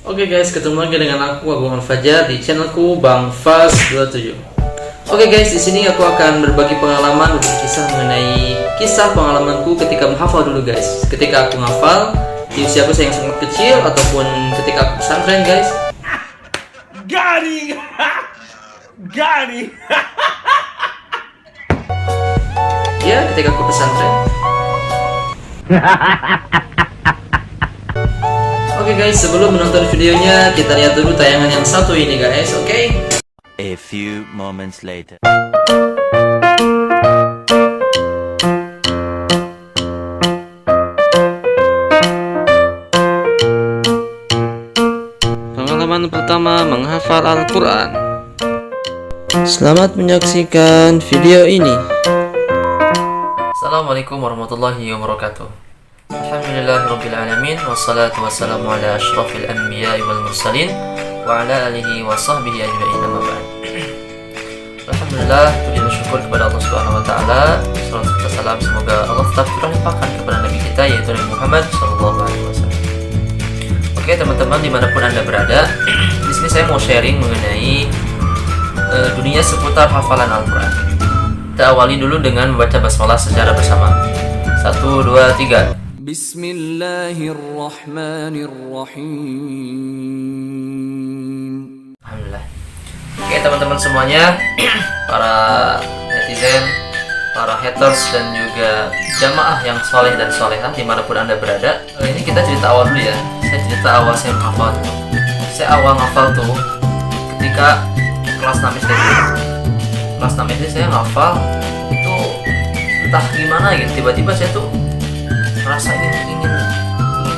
Oke guys, ketemu lagi dengan aku Agung Al-Fajar di channelku Bang Faz 27. Oke guys, di sini aku akan berbagi pengalaman, kisah mengenai kisah pengalamanku ketika menghafal dulu guys. Ketika aku menghafal di usiaku yang sangat kecil ataupun ketika aku pesantren guys. Garing, garing. Ya, ketika aku pesantren. Oke guys, sebelum menonton videonya, kita lihat dulu tayangan yang satu ini guys, oke? A few moments later. Pengalaman pertama menghafal Al-Quran. Selamat menyaksikan video ini. Assalamualaikum warahmatullahi wabarakatuh. Alhamdulillahirrabbilalamin. Wassalatu wassalamu ala ashrafil anbiya wal mursalin wa ala alihi wa sahbihi ajma'in, amma ba'd. Alhamdulillah, puji dan syukur kepada Allah Subhanahu wa taala. Salawat serta salam semoga Allah tetap terlimpahkan kepada nabi kita yaitu Nabi Muhammad sallallahu alaihi wasallam. Oke, teman-teman dimanapun Anda berada, di sini saya mau sharing mengenai dunia seputar hafalan Al-Qur'an. Kita awali dulu dengan membaca basmalah secara bersama. 1, 2, 3. Bismillahirrahmanirrahim. Alhamdulillah. Oke teman-teman semuanya, para netizen, para haters dan juga jamaah yang soleh dan solehah dimanapun Anda berada. Ini kita cerita awal dulu ya. Saya cerita awal saya menghafal tuh. Saya awal menghafal tuh ketika kelas 6 SD. Kelas 6 SD saya ngafal itu entah gimana gitu, tiba-tiba saya tuh merasa ingin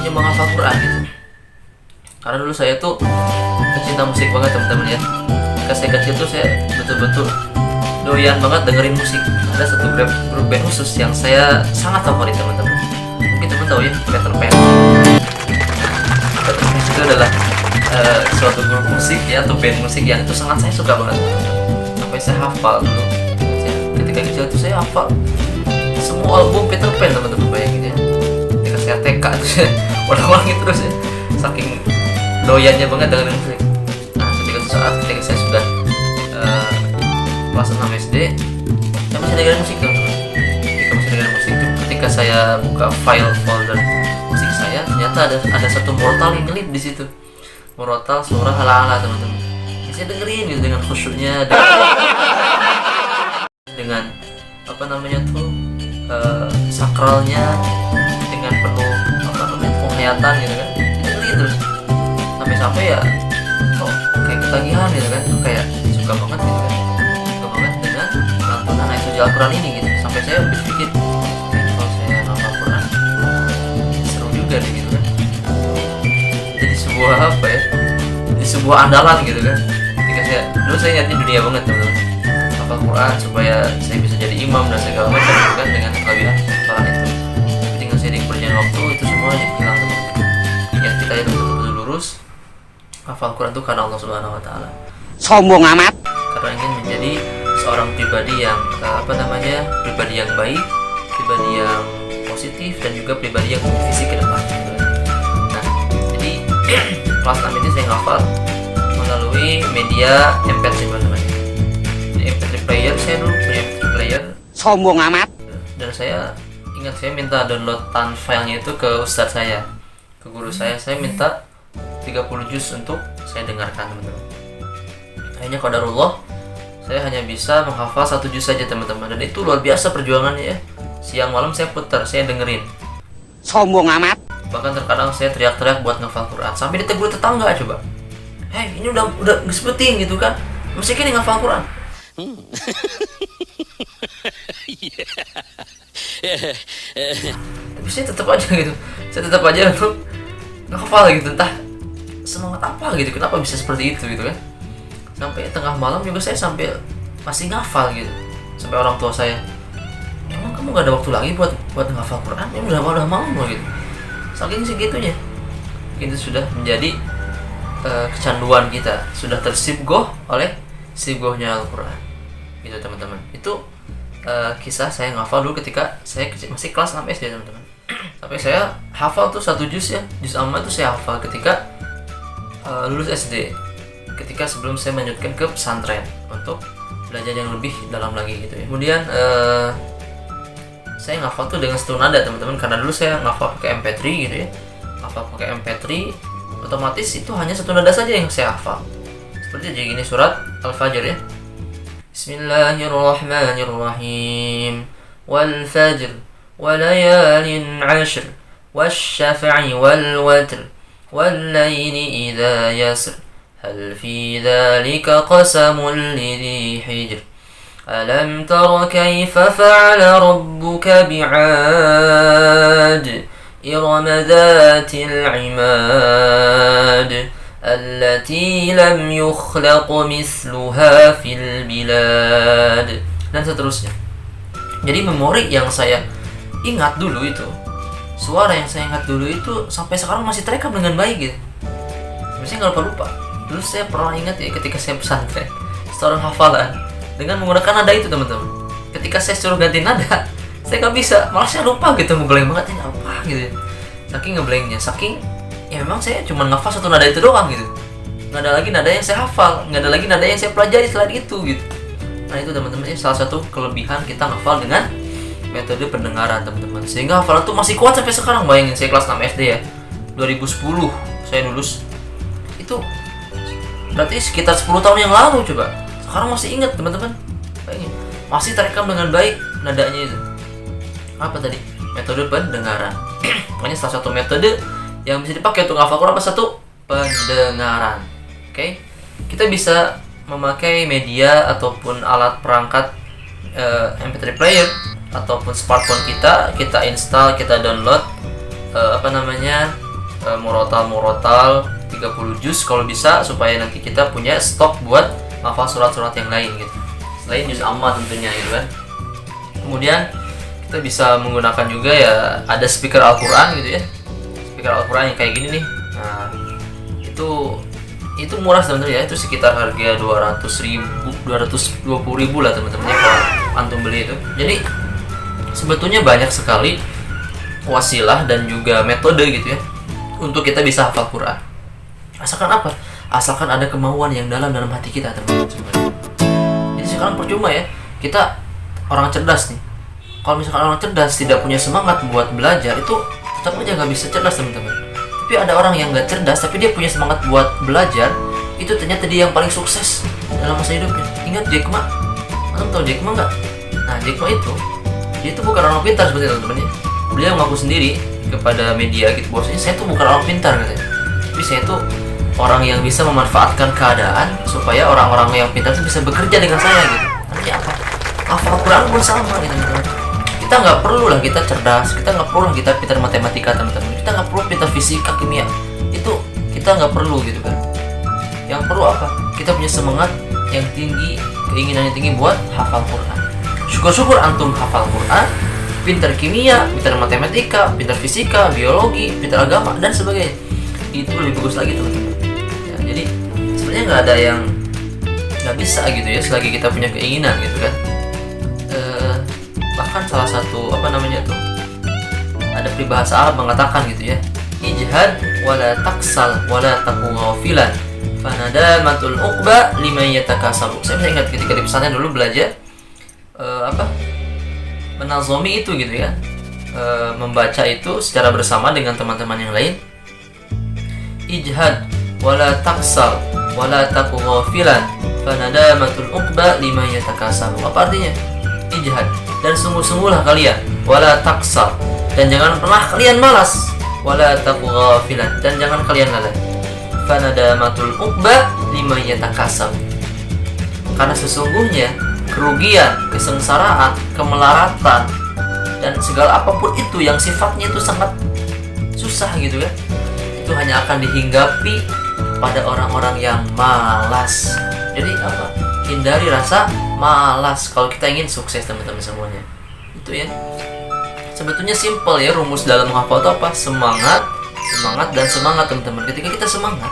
menghafal Quran gitu. Karena dulu saya tuh pecinta musik banget teman-teman ya. Ketika saya kecil tuh saya betul-betul doyan banget dengerin musik. Ada satu grup band khusus yang saya sangat favorit teman-teman. Mungkin teman tahu ya, Peter Pan. Peter Pan itu adalah suatu grup musik ya, atau band musik yang itu sangat saya suka banget. Sampai saya hafal dulu. Ketika kecil itu saya hafal semua album Peter Pan teman-teman, bayangin ya. Ketika saya TK itu saya ulang-ulangi terus ya, saking doyannya banget dengan musik. Nah, ketika saya sudah kelas 6 SD, saya masih dengerin musik teman-teman. Ketika saya buka file folder musik saya, ternyata ada satu murotal yang ngelip di situ. Murotal surah Al-A'la teman-teman. Saya dengerin gitu dengan khusyuknya, dengan apa namanya tuh sakralnya, dengan penuh penghayatan gitu kan. Dengerin terus sampai ya kok kayak ketagihan gitu kan, kayak suka banget gitu kan, suka banget dengan lantunan ayat suci Al-Quran ini gitu. Sampai saya berpikir kalau saya hafal Al-Quran seru juga nih gitu kan, jadi sebuah apa ya, jadi sebuah andalan gitu kan. Ketika dulu saya nyari dunia banget teman-teman, hafal Quran supaya saya bisa jadi imam dan segala macam gitu kan, dengan kelebihan hafalan itu. Tapi tinggal seiring berjalan waktu itu semua jadi hilang teman-teman. Yang kita itu betul-betul lurus hafal Quran itu karena Allah Subhanahu wa taala. Sombong amat. Karena ingin menjadi seorang pribadi yang pribadi yang baik, pribadi yang positif, dan juga pribadi yang visi ke depan. Nah, jadi kelas 6 ini saya ngafal melalui media MP3 teman-teman. Di MP3 player, saya dulu punya MP3 player. Sombong amat. Dan saya ingat saya minta downloadan filenya itu ke ustadz saya, ke guru saya minta 30 juz untuk saya dengarkan teman-teman. Akhirnya qadarullah saya hanya bisa menghafal 1 juz saja teman-teman, dan itu luar biasa perjuangannya ya. Siang malam saya putar, saya dengerin. Sombong amat. Bahkan terkadang saya teriak-teriak buat ngafal Quran sampai ditegur tetangga, coba. Hei, ini udah ngesebutin gitu kan, masih kini ngafal Quran. Tapi saya tetap aja gitu, untuk ngafal gitu, entah semangat apa gitu, kenapa bisa seperti itu gitu kan. Sampai tengah malam juga saya sampai masih ngafal gitu. Sampai orang tua saya, emang kamu gak ada waktu lagi buat ngafal Quran? Ya udah malam loh gitu. Saking segitunya, itu sudah menjadi kecanduan kita, sudah tersibgoh oleh sibgohnya Al-Quran gitu teman-teman. Itu kisah saya ngafal dulu ketika saya masih kelas 6 SD teman-teman. Sampai saya hafal tuh 1 juz ya, juz amma itu saya hafal ketika lulus SD, ketika sebelum saya melanjutkan ke pesantren untuk belajar yang lebih dalam lagi gitu ya. Kemudian saya ngafal tuh dengan satu nada teman-teman, karena dulu saya ngafal pakai MP3 gitu ya. Ngafal pakai MP3 otomatis itu hanya satu nada saja yang saya hafal. Seperti jadi gini surat Al-Fajr ya. Bismillahirrahmanirrahim. Wal fajr wa layalin 'ashr wasyaf'i wal watr wal laili idza yasr hal fi dzalika qasamun lidhi hijr alam tara kayfa fa'ala rabbuka bi'ad إرم ذات العماد التي لم يخلق مثلها في البلاد, dan seterusnya. Jadi memori yang saya ingat dulu itu, suara yang saya ingat dulu itu sampai sekarang masih terekam dengan baik gitu. Biasanya nggak lupa. Dulu saya pernah ingat ya ketika saya pesantren, seorang hafalan dengan menggunakan nada itu teman-teman. Ketika saya suruh ganti nada, saya nggak bisa, malah saya lupa gitu, ngeblank banget ini apa gitu, saking ngeblanknya, saking ya memang saya cuma ngafal satu nada itu doang gitu, nggak ada lagi nada yang saya hafal, nggak ada lagi nada yang saya pelajari selain itu gitu. Nah itu teman-teman, ini salah satu kelebihan kita ngafal dengan metode pendengaran teman-teman, sehingga hafalan tuh masih kuat sampai sekarang. Bayangin saya kelas 6 SD ya, 2010 saya lulus, itu berarti sekitar 10 tahun yang lalu, coba sekarang masih ingat teman-teman, bayangin masih terekam dengan baik nadanya itu. Apa tadi? Metode pendengaran. Ini salah satu metode yang bisa dipakai untuk ngafal Quran. Apa satu? Pendengaran. Oke. Kita bisa memakai media ataupun alat perangkat MP3 player ataupun smartphone kita install, kita download Murotal 30 juz kalau bisa, supaya nanti kita punya stok buat ngafal surat-surat yang lain gitu. Selain juz amma tentunya gitu kan. Kemudian kita bisa menggunakan juga ya, ada speaker Al-Quran gitu ya, speaker Al-Quran yang kayak gini nih. Nah itu murah teman-teman ya, itu sekitar harga 220.000 lah teman-teman ya kalau antum beli itu. Jadi sebetulnya banyak sekali wasilah dan juga metode gitu ya untuk kita bisa hafal Quran. Asalkan apa? Asalkan ada kemauan yang dalam hati kita teman-teman. Jadi sekarang percuma ya kita orang cerdas nih, kalau misalkan orang cerdas tidak punya semangat buat belajar, itu tetap aja nggak bisa cerdas teman-teman. Tapi ada orang yang nggak cerdas tapi dia punya semangat buat belajar, itu ternyata dia yang paling sukses dalam masa hidupnya. Ingat Jack Ma? Antum tahu Jack Ma nggak? Nah Jack Ma itu, dia itu bukan orang pintar sebenarnya teman-teman ya. Beliau mengaku sendiri kepada media gitu, bahwasanya saya tuh bukan orang pintar katanya, tapi saya tuh orang yang bisa memanfaatkan keadaan supaya orang-orang yang pintar itu bisa bekerja dengan saya gitu. Artinya apa? Hafal Quran pun sama gitu teman-teman. Kita nggak perlu lah kita cerdas, kita nggak perlu lah kita pintar matematika teman-teman, kita nggak perlu pintar fisika, kimia, itu kita nggak perlu gitu kan. Yang perlu apa? Kita punya semangat yang tinggi, keinginan yang tinggi buat hafal Quran. Syukur-syukur antum hafal Quran, pintar kimia, pintar matematika, pintar fisika, biologi, pintar agama dan sebagainya, itu lebih bagus lagi teman-teman ya. Jadi sebenarnya nggak ada yang nggak bisa gitu ya, selagi kita punya keinginan gitu kan. Bahkan salah satu ada peribahasa Arab mengatakan gitu ya, ijhad wala taksal wala taku ghafilan fanadamatul uqba liman yatakasabu. Saya masih ingat ketika di pesantren dulu belajar menazomi itu gitu ya, membaca itu secara bersama dengan teman-teman yang lain. Ijhad wala taksal wala taku ghafilan fanadamatul uqba liman yatakasabu. Apa artinya? Ijhad, dan sungguh-sungguhlah kalian, wala taksal, dan jangan pernah kalian malas, wala taku ghafilan, dan jangan kalian lalai, fanadamatul uqba liman yatakasab, karena sesungguhnya kerugian, kesengsaraan, kemelaratan, dan segala apapun itu yang sifatnya itu sangat susah gitu kan, itu hanya akan dihinggapi pada orang-orang yang malas. Jadi apa? Hindari rasa malas kalau kita ingin sukses teman-teman semuanya. Itu ya. Sebetulnya simple ya rumus dalam menghafal itu apa? Semangat, semangat dan semangat teman-teman. Ketika kita semangat,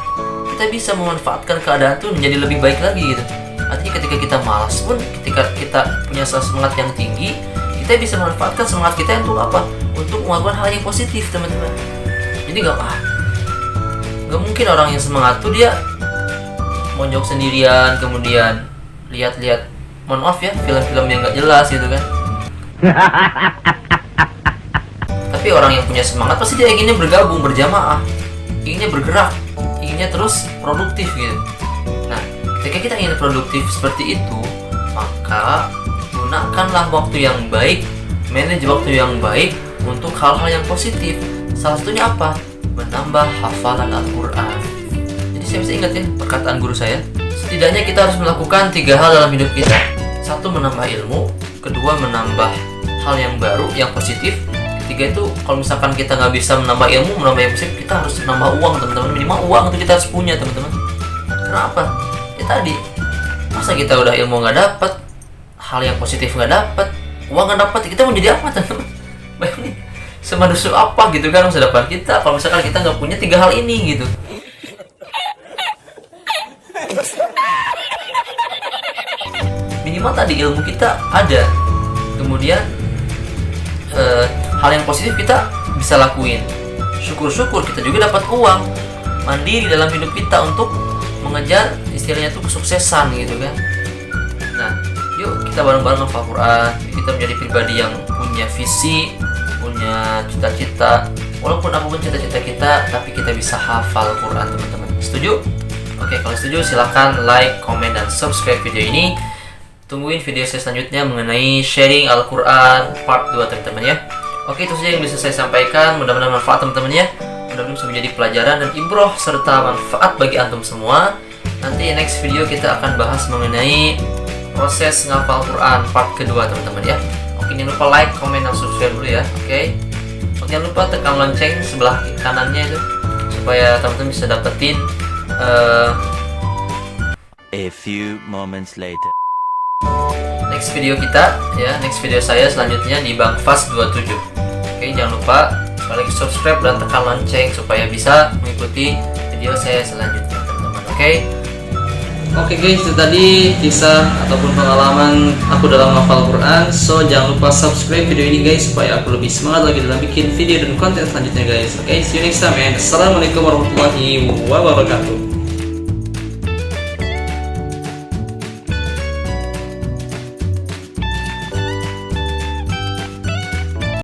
kita bisa memanfaatkan keadaan itu menjadi lebih baik lagi gitu. Artinya ketika kita malas pun, ketika kita punya semangat yang tinggi, kita bisa memanfaatkan semangat kita untuk apa? Untuk melakukan hal yang positif teman-teman. Jadi nggak Gak mungkin orang yang semangat tuh dia monjok sendirian, kemudian lihat-lihat, mohon maaf ya, film-film yang gak jelas gitu kan. Tapi orang yang punya semangat pasti dia inginnya bergabung, berjamaah, inginnya bergerak, inginnya terus produktif gitu. Nah, ketika kita ingin produktif seperti itu, maka gunakanlah waktu yang baik, manage waktu yang baik untuk hal-hal yang positif. Salah satunya apa? Menambah hafalan Al-Quran. Jadi saya bisa ingat ya perkataan guru saya, setidaknya kita harus melakukan 3 hal dalam hidup kita. 1, menambah ilmu. 2, menambah hal yang baru, yang positif. 3 itu kalau misalkan kita nggak bisa menambah ilmu, menambah yang positif, kita harus menambah uang teman-teman. Minimal uang itu kita harus punya teman-teman. Kenapa? Ya tadi, masa kita udah ilmu nggak dapat, hal yang positif nggak dapat, uang nggak dapat, kita mau jadi apa teman-teman? Bayangin, semanusia apa gitu kan masa depan kita kalau misalkan kita nggak punya 3 hal ini gitu. Minimal tadi ilmu kita ada, kemudian hal yang positif kita bisa lakuin, syukur-syukur kita juga dapat uang, mandiri dalam hidup kita untuk mengejar istilahnya itu kesuksesan gitu kan. Nah, yuk kita bareng-bareng hafal Quran, kita menjadi pribadi yang punya visi, punya cita-cita. Walaupun apapun cita-cita kita, tapi kita bisa hafal Quran teman-teman. Setuju? Oke, kalau setuju silahkan like, komen, dan subscribe video ini. Tungguin video saya selanjutnya mengenai sharing Al-Quran part 2 teman-teman ya. Oke, itu saja yang bisa saya sampaikan. Mudah-mudahan manfaat teman-teman ya. Mudah-mudahan bisa menjadi pelajaran dan ibroh serta manfaat bagi antum semua. Nanti next video kita akan bahas mengenai proses ngafal Quran part kedua teman-teman ya. Oke, jangan lupa like, komen, dan subscribe dulu ya. Oke, jangan lupa tekan lonceng sebelah kanannya itu supaya teman-teman bisa dapetin A few moments later. next video kita ya, next video saya selanjutnya di Bang Fast 27. Oke, jangan lupa sekali lagi subscribe dan tekan lonceng supaya bisa mengikuti video saya selanjutnya teman-teman. Oke guys, itu tadi kisah ataupun pengalaman aku dalam menghafal Quran. So jangan lupa subscribe video ini guys supaya aku lebih semangat lagi dalam bikin video dan konten selanjutnya guys. Oke, see you next time and assalamualaikum warahmatullahi wabarakatuh.